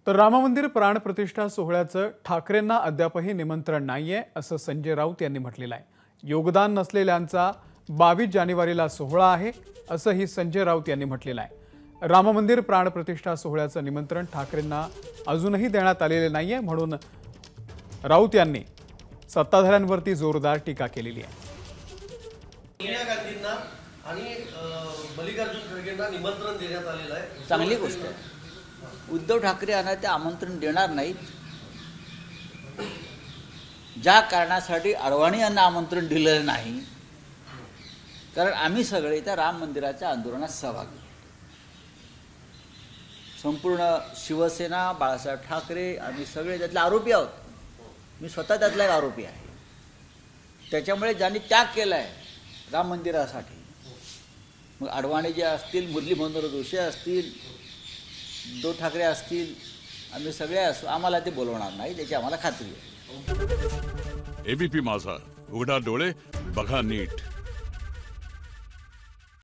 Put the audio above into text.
तर राम मंदिर प्राणप्रतिष्ठा सोहळ्याचं ठाकरेंना अद्यापही निमंत्रण नाहीये असं संजय राऊत यांनी म्हटलेलं आहे। योगदान नसलेल्यांचा 22 जानेवारीला सोहळा आहे असंही संजय राऊत यांनी म्हटलेलं आहे। राम मंदिर प्राणप्रतिष्ठा सोहळ्याचं निमंत्रण ठाकरेंना अजूनही देण्यात आलेले नाहीये, म्हणून राऊत यांनी सत्ताधाऱ्यांवरती जोरदार टीका केलेली आहे। सोनिया गांधींना आणि मल्लिकार्जुन खरगेंना निमंत्रण देण्यात आलेलं आहे। चांगली गोष्ट आहे। उद्धव ठाकरे यांना ते आमंत्रण देणार नाहीत। ज्या कारणासाठी अडवाणी यांना आमंत्रण दिलेलं नाही, कारण आम्ही सगळे त्या राम मंदिराच्या आंदोलनात सहभागी, संपूर्ण शिवसेना, बाळासाहेब ठाकरे, आम्ही सगळे त्यातले आरोपी आहोत। मी स्वतः त्यातला एक आरोपी आहे। त्याच्यामुळे ज्यांनी त्याग केला आहे राम मंदिरासाठी, मग अडवाणी जे असतील, मुरली मनोहर जोशी असतील, उद्धव ठाकरे असतील, आम्ही सगळे असू, आम्हाला ते बोलवणार नाही, त्याची आम्हाला खात्री आहे। एबीपी माझा, उघडा डोळे बघा नीट।